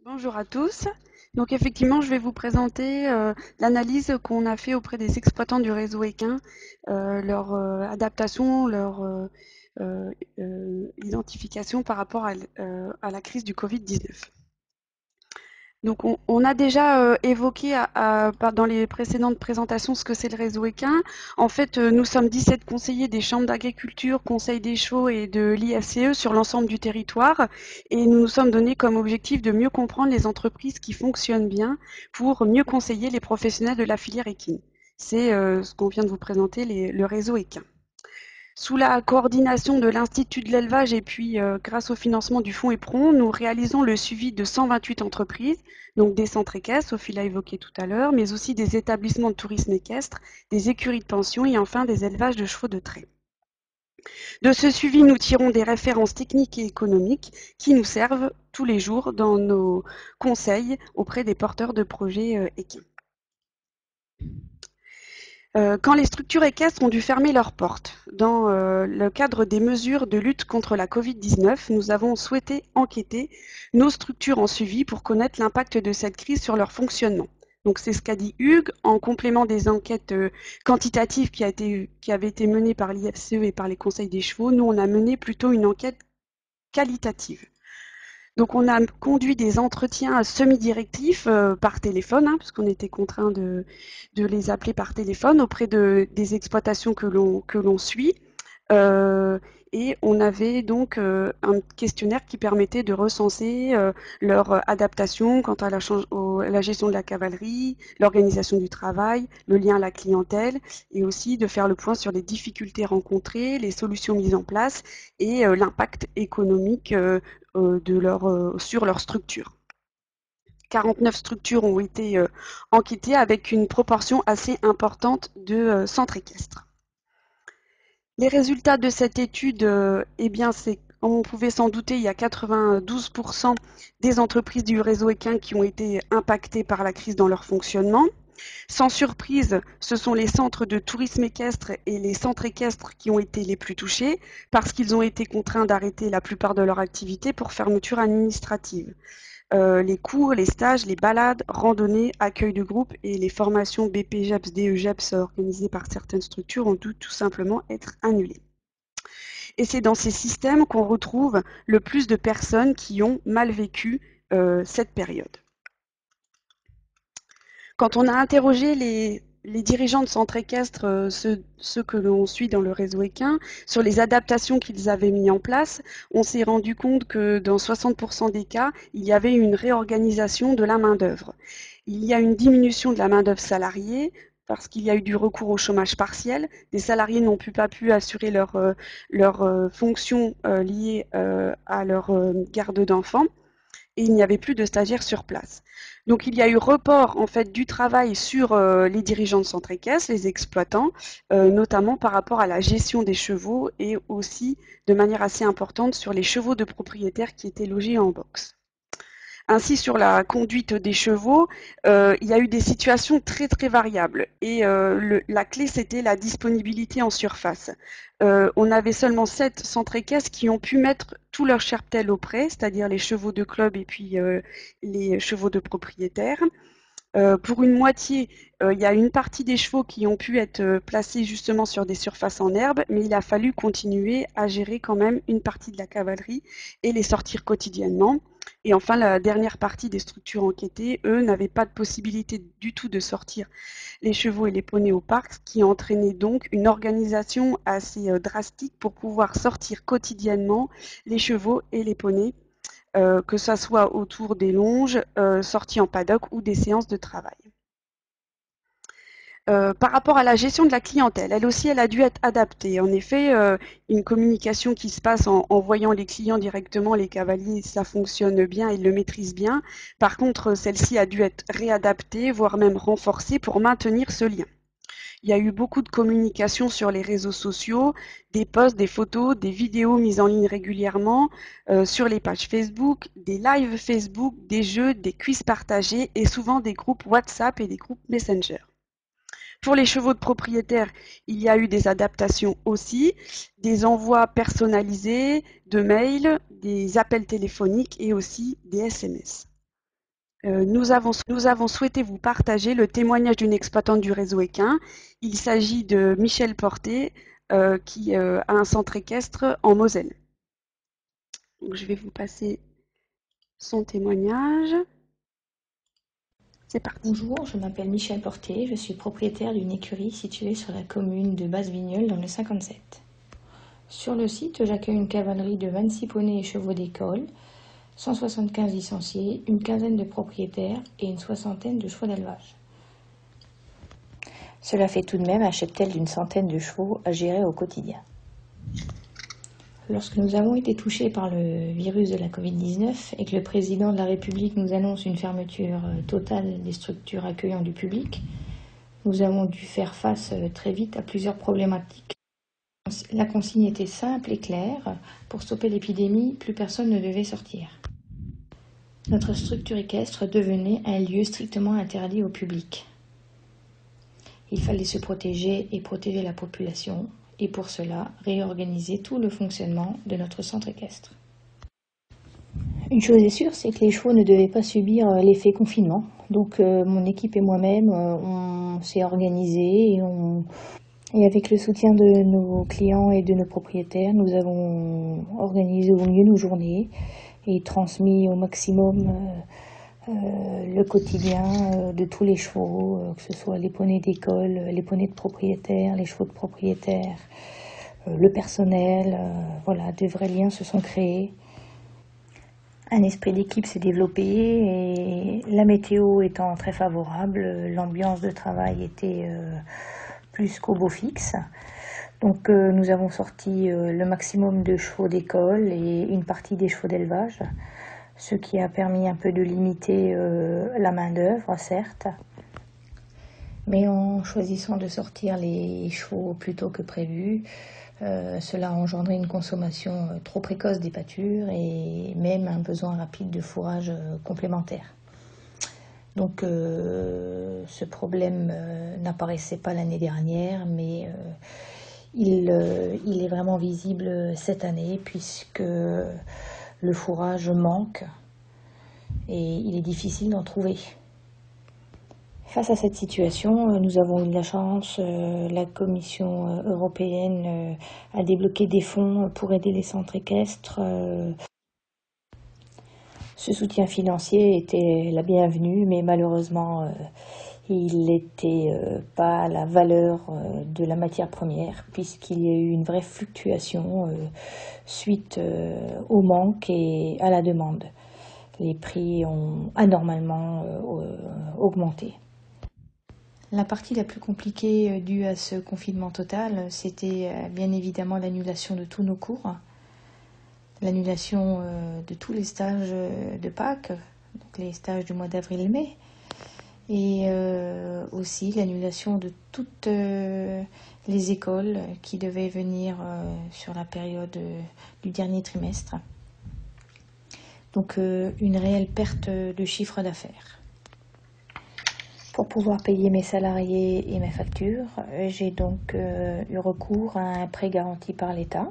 Bonjour à tous. Donc effectivement, je vais vous présenter l'analyse qu'on a fait auprès des exploitants du réseau équin, leur adaptation, leur identification par rapport à la crise du Covid-19. Donc on a déjà évoqué dans les précédentes présentations ce que c'est le réseau équin. En fait, nous sommes 17 conseillers des chambres d'agriculture, conseils des chaux et de l'IFCE sur l'ensemble du territoire et nous nous sommes donné comme objectif de mieux comprendre les entreprises qui fonctionnent bien pour mieux conseiller les professionnels de la filière équine. C'est ce qu'on vient de vous présenter, le réseau équin. Sous la coordination de l'Institut de l'élevage et puis grâce au financement du fonds EPRON, nous réalisons le suivi de 128 entreprises, donc des centres équestres, Sophie l'a évoqué tout à l'heure, mais aussi des établissements de tourisme équestre, des écuries de pension et enfin des élevages de chevaux de trait. De ce suivi, nous tirons des références techniques et économiques qui nous servent tous les jours dans nos conseils auprès des porteurs de projets équins. Quand les structures équestres ont dû fermer leurs portes, dans le cadre des mesures de lutte contre la Covid-19, nous avons souhaité enquêter nos structures en suivi pour connaître l'impact de cette crise sur leur fonctionnement. Donc c'est ce qu'a dit Hugues, en complément des enquêtes quantitatives qui avaient été menées par l'IFCE et par les conseils des chevaux, nous on a mené plutôt une enquête qualitative. Donc on a conduit des entretiens semi-directifs par téléphone, hein, puisqu'on était contraint de les appeler par téléphone auprès des exploitations que l'on suit. Euh, et on avait donc un questionnaire qui permettait de recenser leur adaptation quant à la gestion de la cavalerie, l'organisation du travail, le lien à la clientèle, et aussi de faire le point sur les difficultés rencontrées, les solutions mises en place et l'impact économique sur leur structure. 49 structures ont été enquêtées avec une proportion assez importante de centres équestres. Les résultats de cette étude, eh bien, c'est, comme on pouvait s'en douter, il y a 92% des entreprises du réseau équin qui ont été impactées par la crise dans leur fonctionnement. Sans surprise, ce sont les centres de tourisme équestre et les centres équestres qui ont été les plus touchés parce qu'ils ont été contraints d'arrêter la plupart de leur activité pour fermeture administrative. Les cours, les stages, les balades, randonnées, accueil de groupe et les formations BPGEPS, DEGEPS organisées par certaines structures ont dû tout simplement être annulées. Et c'est dans ces systèmes qu'on retrouve le plus de personnes qui ont mal vécu cette période. Quand on a interrogé les dirigeants de centres équestres, ceux que l'on suit dans le réseau équin, sur les adaptations qu'ils avaient mis en place, on s'est rendu compte que dans 60% des cas, il y avait une réorganisation de la main-d'œuvre. Il y a une diminution de la main-d'œuvre salariée parce qu'il y a eu du recours au chômage partiel. Des salariés n'ont pas pu assurer leurs fonctions liées à leur garde d'enfants et il n'y avait plus de stagiaires sur place. Donc il y a eu report en fait du travail sur les dirigeants de centres équestres, les exploitants, notamment par rapport à la gestion des chevaux et aussi de manière assez importante sur les chevaux de propriétaires qui étaient logés en box. Ainsi, sur la conduite des chevaux, il y a eu des situations très très variables et la clé c'était la disponibilité en surface. On avait seulement 7 centres équestres qui ont pu mettre tout leur cheptel au prêt, c'est-à-dire les chevaux de club et puis les chevaux de propriétaires. Pour une moitié, il y a une partie des chevaux qui ont pu être placés justement sur des surfaces en herbe, mais il a fallu continuer à gérer quand même une partie de la cavalerie et les sortir quotidiennement. Et enfin, la dernière partie des structures enquêtées, eux, n'avaient pas de possibilité du tout de sortir les chevaux et les poneys au parc, ce qui entraînait donc une organisation assez drastique pour pouvoir sortir quotidiennement les chevaux et les poneys que ça soit autour des longes, sorties en paddock ou des séances de travail. Par rapport à la gestion de la clientèle, elle aussi, elle a dû être adaptée. En effet, une communication qui se passe en voyant les clients directement, les cavaliers, ça fonctionne bien, ils le maîtrisent bien. Par contre, celle-ci a dû être réadaptée, voire même renforcée pour maintenir ce lien. Il y a eu beaucoup de communication sur les réseaux sociaux, des posts, des photos, des vidéos mises en ligne régulièrement, sur les pages Facebook, des lives Facebook, des jeux, des quiz partagés et souvent des groupes WhatsApp et des groupes Messenger. Pour les chevaux de propriétaires, il y a eu des adaptations aussi, des envois personnalisés de mails, des appels téléphoniques et aussi des SMS. Nous avons souhaité vous partager le témoignage d'une exploitante du réseau équin. Il s'agit de Michel Porté, qui a un centre équestre en Moselle. Donc, je vais vous passer son témoignage. C'est parti. Bonjour, je m'appelle Michel Porté, je suis propriétaire d'une écurie située sur la commune de Basse-Vigneulles dans le 57. Sur le site, j'accueille une cavalerie de 26 poneys et chevaux d'école, 175 licenciés, une quinzaine de propriétaires et une soixantaine de chevaux d'élevage. Cela fait tout de même un cheptel d'une centaine de chevaux à gérer au quotidien. Lorsque nous avons été touchés par le virus de la Covid-19 et que le président de la République nous annonce une fermeture totale des structures accueillant du public, nous avons dû faire face très vite à plusieurs problématiques. La consigne était simple et claire. Pour stopper l'épidémie, plus personne ne devait sortir. Notre structure équestre devenait un lieu strictement interdit au public. Il fallait se protéger et protéger la population, et pour cela, réorganiser tout le fonctionnement de notre centre équestre. Une chose est sûre, c'est que les chevaux ne devaient pas subir l'effet confinement. Donc mon équipe et moi-même, on s'est organisés et avec le soutien de nos clients et de nos propriétaires, nous avons organisé au mieux nos journées et transmis au maximum le quotidien de tous les chevaux, que ce soit les poneys d'école, les poneys de propriétaires, les chevaux de propriétaires, le personnel. Voilà, de vrais liens se sont créés. Un esprit d'équipe s'est développé et la météo étant très favorable, l'ambiance de travail était plus qu'au beau fixe. Donc nous avons sorti le maximum de chevaux d'école et une partie des chevaux d'élevage, ce qui a permis un peu de limiter la main-d'œuvre, certes. Mais en choisissant de sortir les chevaux plus tôt que prévu, cela a engendré une consommation trop précoce des pâtures et même un besoin rapide de fourrage complémentaire. Donc ce problème n'apparaissait pas l'année dernière, mais il est vraiment visible cette année puisque le fourrage manque et il est difficile d'en trouver. Face à cette situation, nous avons eu de la chance. La Commission européenne a débloqué des fonds pour aider les centres équestres. Ce soutien financier était la bienvenue, mais malheureusement, il n'était pas à la valeur de la matière première, puisqu'il y a eu une vraie fluctuation suite au manque et à la demande. Les prix ont anormalement augmenté. La partie la plus compliquée due à ce confinement total, c'était bien évidemment l'annulation de tous nos cours, l'annulation de tous les stages de Pâques, donc les stages du mois d'avril-mai, et aussi l'annulation de toutes les écoles qui devaient venir sur la période du dernier trimestre. Donc une réelle perte de chiffre d'affaires. Pour pouvoir payer mes salariés et mes factures, j'ai donc eu recours à un prêt garanti par l'État.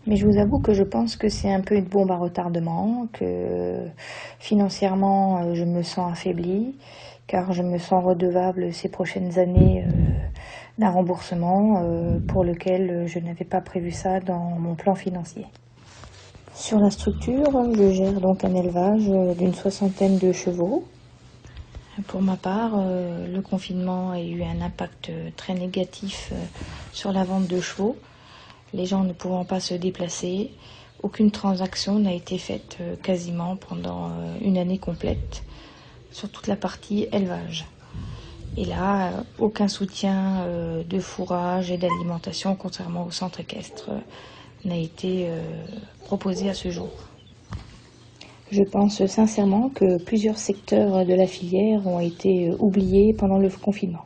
Mais je vous avoue que je pense que c'est un peu une bombe à retardement, que financièrement je me sens affaiblie, car je me sens redevable ces prochaines années d'un remboursement pour lequel je n'avais pas prévu ça dans mon plan financier. Sur la structure, je gère donc un élevage d'une soixantaine de chevaux. Pour ma part, le confinement a eu un impact très négatif sur la vente de chevaux. Les gens ne pouvant pas se déplacer, aucune transaction n'a été faite quasiment pendant une année complète sur toute la partie élevage. Et là, aucun soutien de fourrage et d'alimentation, contrairement au centre équestre, n'a été proposé à ce jour. Je pense sincèrement que plusieurs secteurs de la filière ont été oubliés pendant le confinement.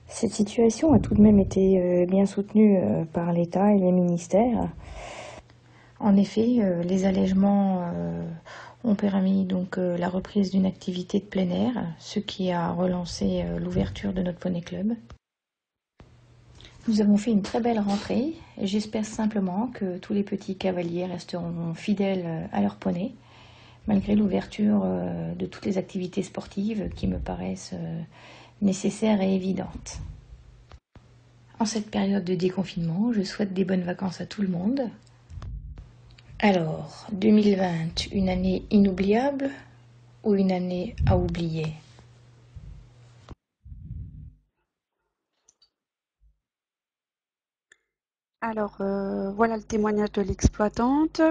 Cette situation a tout de même été bien soutenue par l'État et les ministères. En effet, les allègements ont permis donc la reprise d'une activité de plein air, ce qui a relancé l'ouverture de notre poney club. Nous avons fait une très belle rentrée et j'espère simplement que tous les petits cavaliers resteront fidèles à leur poney, malgré l'ouverture de toutes les activités sportives qui me paraissent nécessaires et évidentes. En cette période de déconfinement, je souhaite des bonnes vacances à tout le monde. Alors, 2020, une année inoubliable ou une année à oublier? Alors, voilà le témoignage de l'exploitante.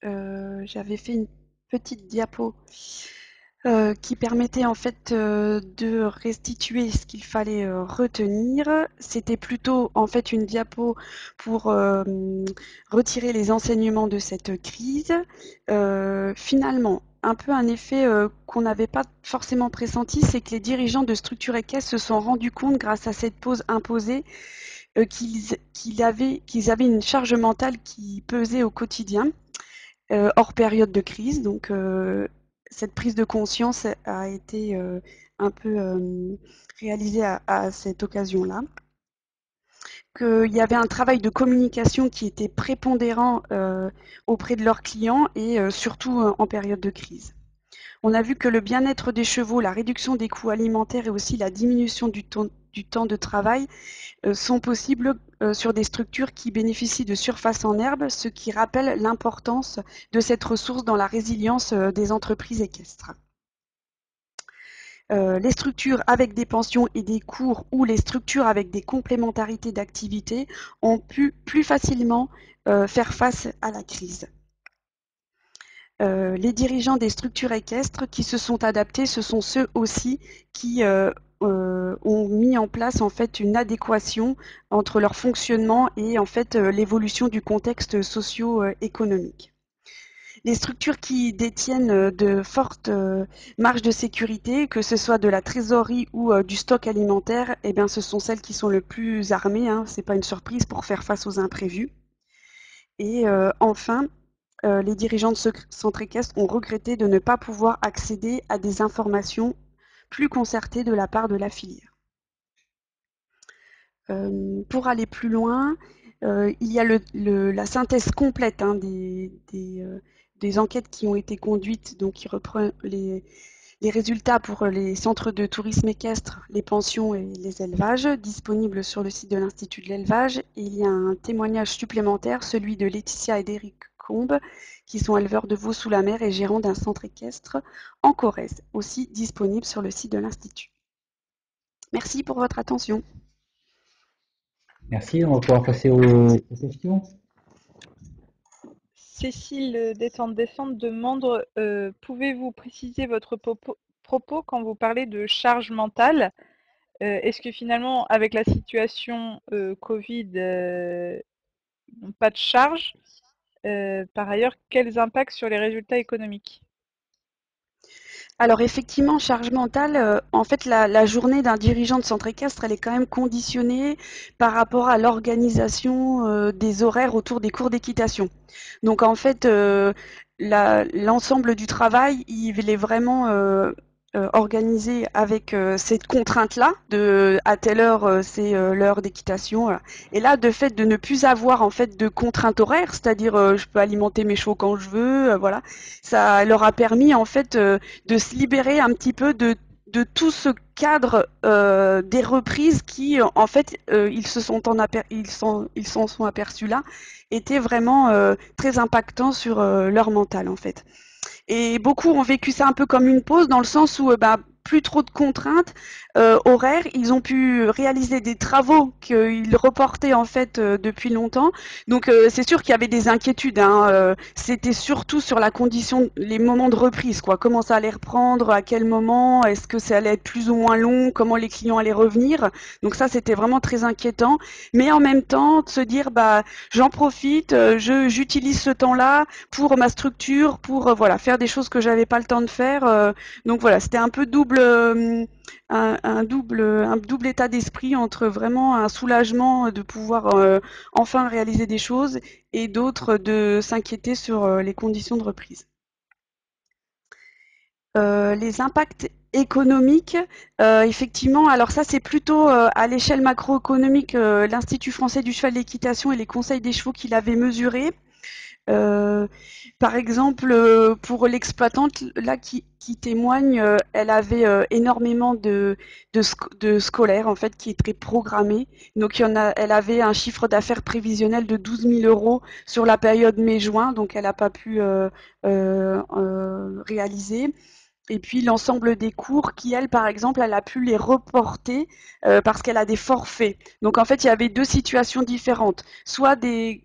J'avais fait une petite diapo qui permettait en fait de restituer ce qu'il fallait retenir. C'était plutôt en fait une diapo pour retirer les enseignements de cette crise. Finalement, un peu un effet qu'on n'avait pas forcément pressenti, c'est que les dirigeants de structures équestres se sont rendus compte grâce à cette pause imposée qu'ils avaient une charge mentale qui pesait au quotidien, hors période de crise. Donc, cette prise de conscience a été un peu réalisée à cette occasion-là. Qu'il y avait un travail de communication qui était prépondérant auprès de leurs clients et surtout en période de crise. On a vu que le bien-être des chevaux, la réduction des coûts alimentaires et aussi la diminution du temps de travail sont possibles sur des structures qui bénéficient de surfaces en herbe, ce qui rappelle l'importance de cette ressource dans la résilience des entreprises équestres. Les structures avec des pensions et des cours ou les structures avec des complémentarités d'activités ont pu plus facilement faire face à la crise. Les dirigeants des structures équestres qui se sont adaptés, ce sont ceux aussi qui ont mis en place en fait une adéquation entre leur fonctionnement et en fait l'évolution du contexte socio-économique. Les structures qui détiennent de fortes marges de sécurité, que ce soit de la trésorerie ou du stock alimentaire, eh bien, ce sont celles qui sont le plus armées, hein, c'est pas une surprise pour faire face aux imprévus. Et enfin, les dirigeants de centres équestres ont regretté de ne pas pouvoir accéder à des informations plus concertées de la part de la filière. Pour aller plus loin, il y a la synthèse complète hein, des enquêtes qui ont été conduites, donc qui reprend les résultats pour les centres de tourisme équestre, les pensions et les élevages, disponibles sur le site de l'Institut de l'élevage. Et il y a un témoignage supplémentaire, celui de Laetitia et d'Éric Combe, qui sont éleveurs de veaux sous la mer et gérants d'un centre équestre en Corrèze, aussi disponible sur le site de l'Institut. Merci pour votre attention. Merci, on va pouvoir passer aux questions. Cécile Descentes demande pouvez-vous préciser votre propos quand vous parlez de charge mentale? Est-ce que finalement, avec la situation Covid, pas de charge? Par ailleurs, quels impacts sur les résultats économiques? Alors effectivement, charge mentale, en fait, la journée d'un dirigeant de centre équestre, elle est quand même conditionnée par rapport à l'organisation des horaires autour des cours d'équitation. Donc en fait, l'ensemble du travail, il est vraiment organisé avec cette contrainte-là, de à telle heure c'est l'heure d'équitation. Voilà. Et là, de fait de ne plus avoir en fait de contrainte horaire, c'est-à-dire je peux alimenter mes chevaux quand je veux, voilà, ça leur a permis en fait de se libérer un petit peu de tout ce cadre des reprises qui, en fait, ils s'en sont aperçus là, étaient vraiment très impactants sur leur mental, en fait. Et beaucoup ont vécu ça un peu comme une pause, dans le sens où bah, plus trop de contraintes horaires. Ils ont pu réaliser des travaux qu'ils reportaient en fait depuis longtemps. Donc c'est sûr qu'il y avait des inquiétudes. Hein, c'était surtout sur la condition, les moments de reprise, quoi. Comment ça allait reprendre, à quel moment, est-ce que ça allait être plus ou moins long, comment les clients allaient revenir. Donc ça, c'était vraiment très inquiétant. Mais en même temps, de se dire, bah, j'en profite, j'utilise ce temps-là pour ma structure, pour voilà, faire des choses que j'avais pas le temps de faire. Donc voilà, c'était un peu double, un double état d'esprit entre vraiment un soulagement de pouvoir enfin réaliser des choses et d'autres de s'inquiéter sur les conditions de reprise. Les impacts économiques, effectivement, alors ça c'est plutôt à l'échelle macroéconomique, l'Institut français du cheval d'équitation et les conseils des chevaux qui l'avaient mesuré. Euh, Par exemple, pour l'exploitante là qui témoigne, elle avait énormément de scolaires en fait qui étaient programmés. Donc elle avait un chiffre d'affaires prévisionnel de 12 000 € sur la période mai-juin, donc elle n'a pas pu réaliser. Et puis l'ensemble des cours qui, elle, par exemple, elle a pu les reporter parce qu'elle a des forfaits. Donc en fait, il y avait deux situations différentes. Soit des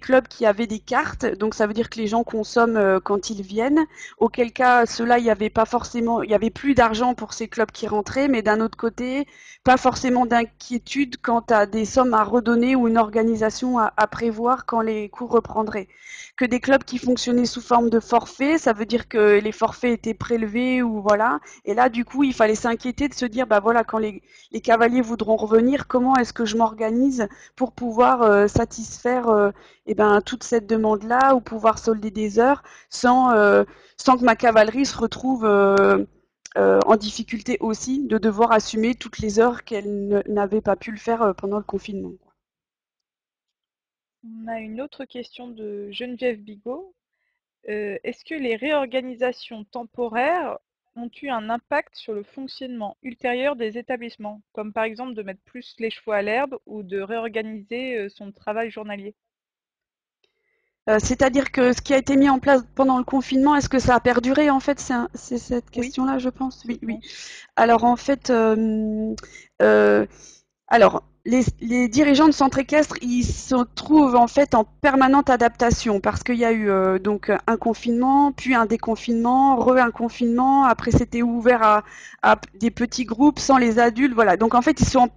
clubs qui avaient des cartes, donc ça veut dire que les gens consomment quand ils viennent. Auquel cas, ceux-là, il y avait pas forcément, il y avait plus d'argent pour ces clubs qui rentraient, mais d'un autre côté, pas forcément d'inquiétude quant à des sommes à redonner ou une organisation à prévoir quand les cours reprendraient. Que des clubs qui fonctionnaient sous forme de forfait, ça veut dire que les forfaits étaient prélevés ou voilà. Et là, du coup, il fallait s'inquiéter de se dire, bah voilà, quand les cavaliers voudront revenir, comment est-ce que je m'organise pour pouvoir satisfaire eh ben, toute cette demande-là ou pouvoir solder des heures sans que ma cavalerie se retrouve en difficulté aussi de devoir assumer toutes les heures qu'elle n'avait pas pu le faire pendant le confinement. On a une autre question de Geneviève Bigot. Est-ce que les réorganisations temporaires ont eu un impact sur le fonctionnement ultérieur des établissements, comme par exemple de mettre plus les chevaux à l'herbe ou de réorganiser son travail journalier? C'est-à-dire que ce qui a été mis en place pendant le confinement, est-ce que ça a perduré en fait? C'est cette Oui, question-là, je pense. je Oui, oui. pense. Alors en fait, euh, les dirigeants de centres équestres, ils se trouvent en fait en permanente adaptation parce qu'il y a eu donc un confinement, puis un déconfinement, un confinement. Après, c'était ouvert à des petits groupes sans les adultes. Voilà. Donc en fait, ils sont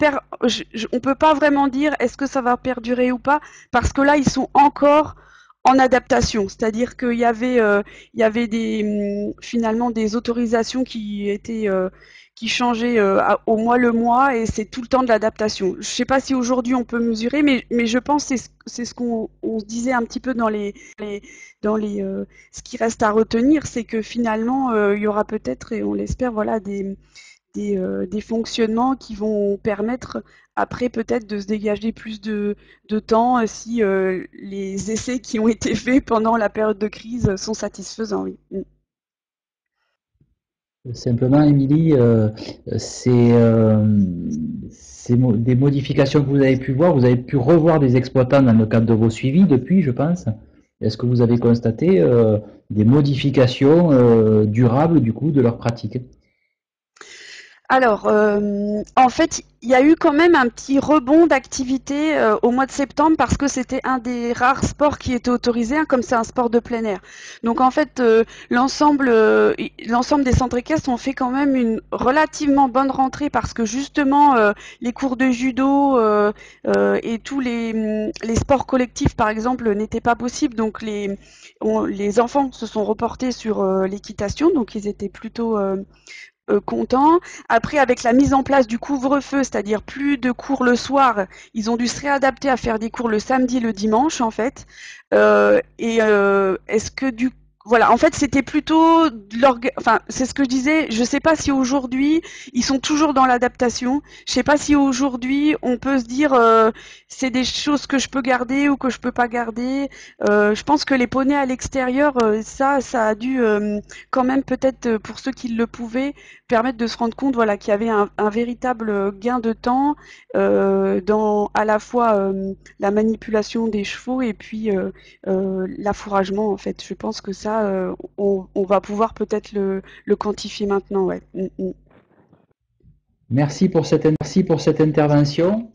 on peut pas vraiment dire est-ce que ça va perdurer ou pas parce que là, ils sont encore en adaptation, c'est-à-dire il y avait finalement des autorisations qui étaient qui changeait au mois le mois et c'est tout le temps de l'adaptation. Je ne sais pas si aujourd'hui on peut mesurer, mais je pense que c'est ce qu'on se disait un petit peu dans les ce qui reste à retenir, c'est que finalement il y aura peut-être et on l'espère voilà des fonctionnements qui vont permettre après peut-être de se dégager plus de temps si les essais qui ont été faits pendant la période de crise sont satisfaisants. Oui. Simplement, Émilie, des modifications que vous avez pu voir, vous avez pu revoir des exploitants dans le cadre de vos suivis depuis, je pense. Est-ce que vous avez constaté des modifications durables du coup de leurs pratiques? Alors, en fait, il y a eu quand même un petit rebond d'activité au mois de septembre parce que c'était un des rares sports qui était autorisé, hein, comme c'est un sport de plein air. Donc en fait, l'ensemble des centres équestres ont fait quand même une relativement bonne rentrée parce que justement les cours de judo et tous les sports collectifs, par exemple, n'étaient pas possibles. Donc les enfants se sont reportés sur l'équitation, donc ils étaient plutôt contents. Après, avec la mise en place du couvre-feu, c'est-à-dire plus de cours le soir, ils ont dû se réadapter à faire des cours le samedi, le dimanche, en fait. Est-ce que du voilà, en fait, c'était plutôt enfin, c'est ce que je disais. Je sais pas si aujourd'hui ils sont toujours dans l'adaptation. Je sais pas si aujourd'hui on peut se dire c'est des choses que je peux garder ou que je peux pas garder. Je pense que les poneys à l'extérieur, ça a dû quand même peut-être pour ceux qui le pouvaient permettre de se rendre compte voilà, qu'il y avait un véritable gain de temps dans à la fois la manipulation des chevaux et puis l'affouragement en fait. Je pense que ça, on va pouvoir peut-être le quantifier maintenant. Ouais. Mm, mm. Merci pour cette intervention.